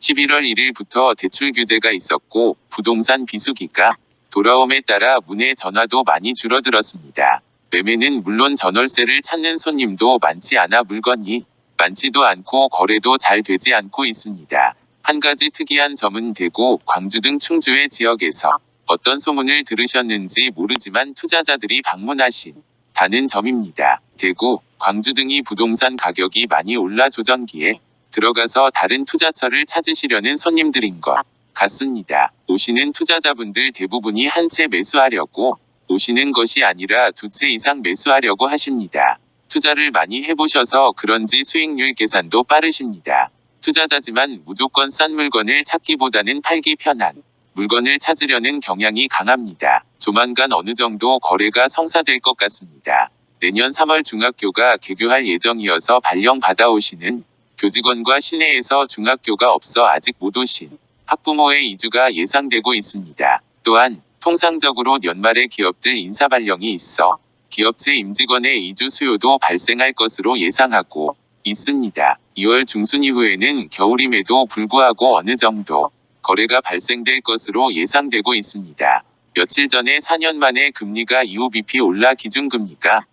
11월 1일부터 대출 규제가 있었고 부동산 비수기가 돌아옴에 따라 문의 전화도 많이 줄어들었습니다. 매매는 물론 전월세를 찾는 손님도 많지 않아 물건이 많지도 않고 거래도 잘 되지 않고 있습니다. 한 가지 특이한 점은 대구, 광주 등 충주의 지역에서 어떤 소문을 들으셨는지 모르지만 투자자들이 방문하신다는 점입니다. 대구, 광주 등이 부동산 가격이 많이 올라 조정기에 들어가서 다른 투자처를 찾으시려는 손님들인 것 같습니다. 오시는 투자자분들 대부분이 한 채 매수하려고 오시는 것이 아니라 두 채 이상 매수하려고 하십니다. 투자를 많이 해보셔서 그런지 수익률 계산도 빠르십니다. 투자자지만 무조건 싼 물건을 찾기보다는 팔기 편한 물건을 찾으려는 경향이 강합니다. 조만간 어느 정도 거래가 성사될 것 같습니다. 내년 3월 중학교가 개교할 예정이어서 발령 받아오시는 교직원과 시내에서 중학교가 없어 아직 못 오신 학부모의 이주가 예상되고 있습니다. 또한 통상적으로 연말에 기업들 인사 발령이 있어 기업체 임직원의 이주 수요도 발생할 것으로 예상하고 있습니다. 2월 중순 이후에는 겨울임에도 불구하고 어느 정도 거래가 발생될 것으로 예상되고 있습니다. 며칠 전에 4년 만에 금리가 2호 올라 기준금리가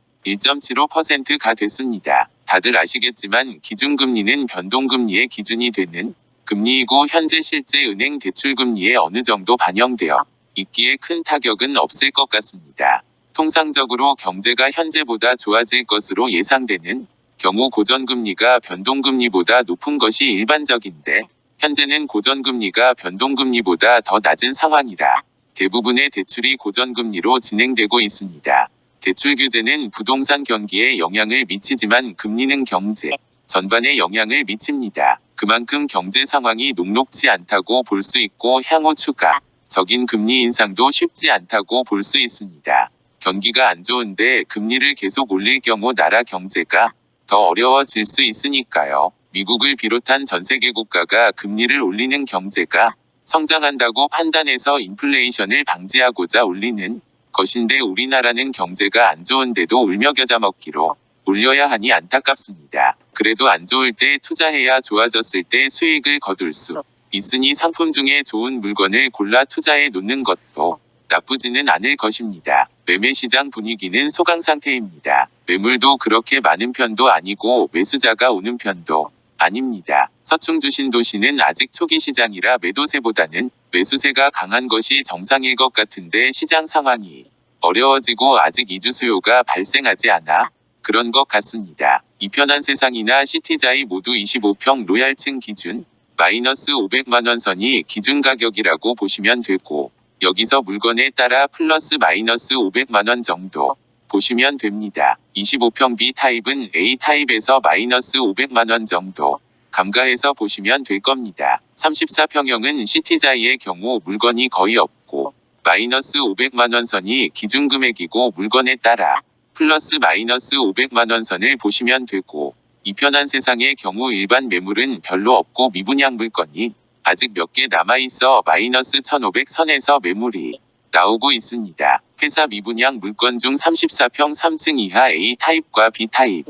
1.75%가 됐습니다. 다들 아시겠지만 기준금리는 변동금리의 기준이 되는 금리이고 현재 실제 은행 대출금리에 어느 정도 반영되어 있기에 큰 타격은 없을 것 같습니다. 통상적으로 경제가 현재보다 좋아질 것으로 예상되는 경우 고전금리가 변동금리보다 높은 것이 일반적인데 현재는 고전금리가 변동금리보다 더 낮은 상황이라 대부분의 대출이 고전금리로 진행되고 있습니다. 대출 규제는 부동산 경기에 영향을 미치지만 금리는 경제 전반에 영향을 미칩니다. 그만큼 경제 상황이 녹록지 않다고 볼 수 있고 향후 추가적인 금리 인상도 쉽지 않다고 볼 수 있습니다. 경기가 안 좋은데 금리를 계속 올릴 경우 나라 경제가 더 어려워질 수 있으니까요. 미국을 비롯한 전 세계 국가가 금리를 올리는 경제가 성장한다고 판단해서 인플레이션을 방지하고자 올리는 것인데 우리나라는 경제가 안 좋은데도 울며 겨자 먹기로 올려야 하니 안타깝습니다. 그래도 안 좋을 때 투자해야 좋아졌을 때 수익을 거둘 수 있으니 상품 중에 좋은 물건을 골라 투자해 놓는 것도 나쁘지는 않을 것입니다. 매매 시장 분위기는 소강 상태입니다. 매물도 그렇게 많은 편도 아니고 매수자가 오는 편도 아닙니다. 서충주 신도시는 아직 초기 시장이라 매도세보다는 매수세가 강한 것이 정상일 것 같은데 시장 상황이 어려워지고 아직 이주 수요가 발생하지 않아 그런 것 같습니다. 이편한 세상이나 시티자이 모두 25평 로얄층 기준 마이너스 500만원 선이 기준 가격이라고 보시면 되고 여기서 물건에 따라 플러스 마이너스 500만원 정도 보시면 됩니다. 25평 B타입은 A타입에서 마이너스 500만원 정도 감가해서 보시면 될 겁니다. 34평형은 시티자이의 경우 물건이 거의 없고 마이너스 500만원 선이 기준 금액이고 물건에 따라 플러스 마이너스 500만원 선을 보시면 되고 이편한 세상의 경우 일반 매물은 별로 없고 미분양 물건이 아직 몇 개 남아있어 마이너스 1500선에서 매물이 나오고 있습니다. 회사 미분양 물건 중 34평 3층 이하 A타입과 B타입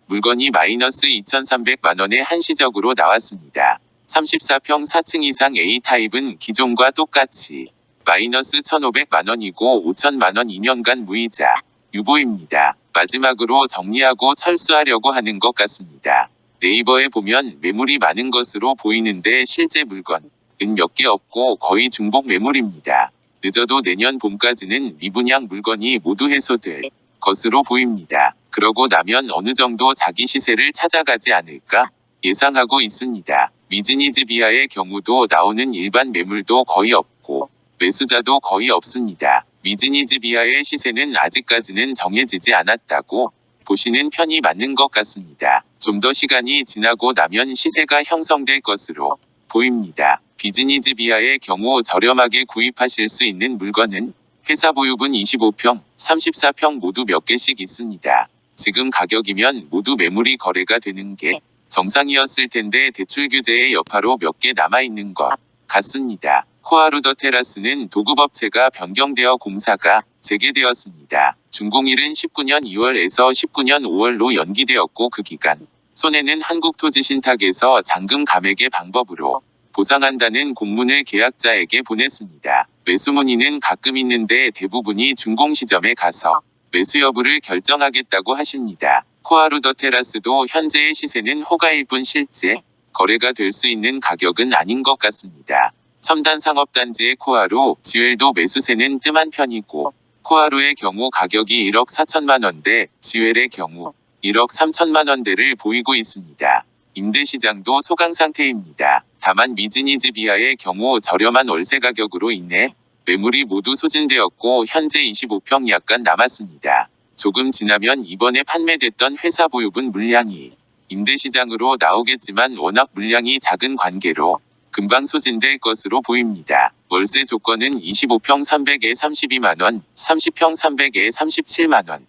물건이 마이너스 2300만원에 한시적으로 나왔습니다. 34평 4층 이상 A타입은 기존과 똑같이 마이너스 1500만원이고 5000만원 2년간 무이자 유보입니다. 마지막으로 정리하고 철수하려고 하는 것 같습니다. 네이버에 보면 매물이 많은 것으로 보이는데 실제 물건은 몇 개 없고 거의 중복 매물입니다. 늦어도 내년 봄까지는 미분양 물건이 모두 해소될 것으로 보입니다. 그러고 나면 어느 정도 자기 시세를 찾아가지 않을까 예상하고 있습니다. 미즈니즈 비하의 경우도 나오는 일반 매물도 거의 없고 매수자도 거의 없습니다. 미즈니즈 비하의 시세는 아직까지는 정해지지 않았다고 보시는 편이 맞는 것 같습니다. 좀 더 시간이 지나고 나면 시세가 형성될 것으로 보입니다. 비즈니즈 비하의 경우 저렴하게 구입하실 수 있는 물건은 회사 보유분 25평, 34평 모두 몇 개씩 있습니다. 지금 가격이면 모두 매물이 거래가 되는 게 정상이었을 텐데 대출 규제의 여파로 몇 개 남아있는 것 같습니다. 코아루더 테라스는 도급업체가 변경되어 공사가 재개되었습니다. 준공일은 19년 2월에서 19년 5월로 연기되었고 그 기간 손해는 한국토지신탁에서 잔금 감액의 방법으로 보상한다는 공문을 계약자에게 보냈습니다. 매수 문의는 가끔 있는데 대부분이 준공시점에 가서 매수 여부를 결정하겠다고 하십니다. 코하루 더 테라스도 현재의 시세는 호가일 뿐 실제 거래가 될 수 있는 가격은 아닌 것 같습니다. 첨단 상업단지의 코하루, 지웰도 매수세는 뜸한 편이고 코하루의 경우 가격이 1억 4천만 원대, 지웰의 경우 1억 3천만 원대를 보이고 있습니다. 임대시장도 소강 상태입니다. 다만 미즈니즈비아의 경우 저렴한 월세 가격으로 인해 매물이 모두 소진되었고 현재 25평 약간 남았습니다. 조금 지나면 이번에 판매됐던 회사 보유분 물량이 임대시장으로 나오겠지만 워낙 물량이 작은 관계로 금방 소진될 것으로 보입니다. 월세 조건은 25평 300에 32만원, 30평 300에 37만원,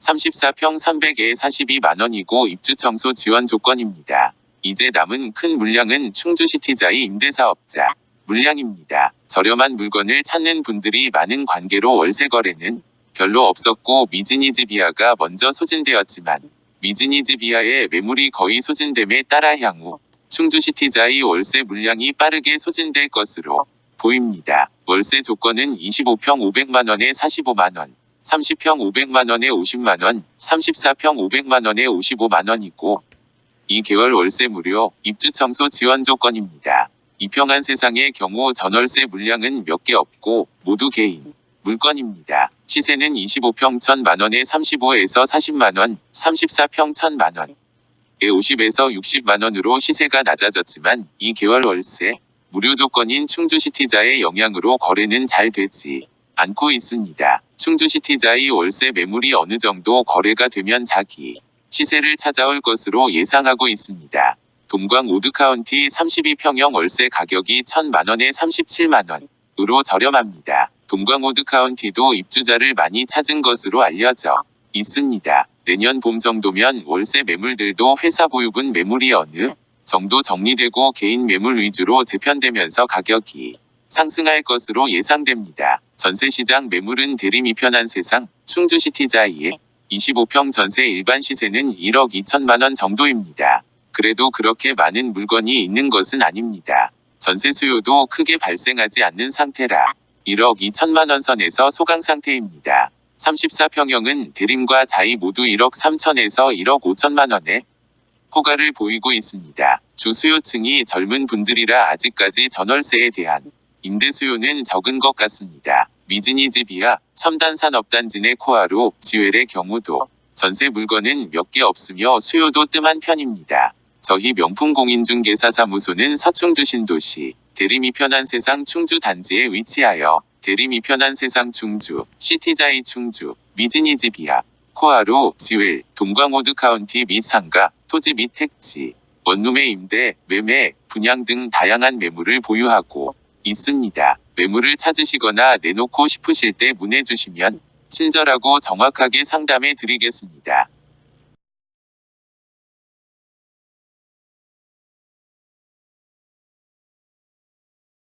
34평 300에 42만원이고 입주 청소 지원 조건입니다. 이제 남은 큰 물량은 충주시티자이 임대사업자 물량입니다. 저렴한 물건을 찾는 분들이 많은 관계로 월세 거래는 별로 없었고 미즈니즈비아가 먼저 소진되었지만 미즈니즈비아의 매물이 거의 소진됨에 따라 향후 충주시티자이 월세 물량이 빠르게 소진될 것으로 보입니다. 월세 조건은 25평 500만원에 45만원, 30평 500만원에 50만원, 34평 500만원에 55만원이고 2개월 월세 무료, 입주 청소 지원 조건입니다. 이평한 세상의 경우 전월세 물량은 몇 개 없고 모두 개인 물건입니다. 시세는 25평 1,000만원에 35에서 40만원, 34평 1,000만원, 50에서 60만원으로 시세가 낮아졌지만 2개월 월세 무료 조건인 충주시티자의 영향으로 거래는 잘 되지 않고 있습니다. 충주시티자의 월세 매물이 어느 정도 거래가 되면 자기 시세를 찾아올 것으로 예상하고 있습니다. 동광 우드카운티 32평형 월세 가격이 1,000만원에 37만원으로 저렴합니다. 동광 우드카운티도 입주자를 많이 찾은 것으로 알려져 있습니다. 내년 봄 정도면 월세 매물들도 회사 보유분 매물이 어느 정도 정리되고 개인 매물 위주로 재편되면서 가격이 상승할 것으로 예상됩니다. 전세시장 매물은 대림 이편한 세상, 충주시티자이의 25평 전세 일반 시세는 1억 2천만원 정도입니다. 그래도 그렇게 많은 물건이 있는 것은 아닙니다. 전세 수요도 크게 발생하지 않는 상태라 1억 2천만원 선에서 소강 상태입니다. 34평형은 대림과 자이 모두 1억 3천에서 1억 5천만원에 호가를 보이고 있습니다. 주 수요층이 젊은 분들이라 아직까지 전월세에 대한 임대 수요는 적은 것 같습니다. 미즈니즈비아, 첨단산업단지 내 코하루, 지웰의 경우도 전세 물건은 몇 개 없으며 수요도 뜸한 편입니다. 저희 명품 공인중개사사무소는 서충주 신도시, 대림 이편한 세상 충주 단지에 위치하여 대림 이편한 세상 충주, 시티자이 충주, 미즈니즈비아, 코하루, 지웰, 동광오드 카운티 및 상가, 토지 및 택지, 원룸의 임대, 매매, 분양 등 다양한 매물을 보유하고 있습니다. 매물을 찾으시거나 내놓고 싶으실 때 문의주시면 친절하고 정확하게 상담해 드리겠습니다.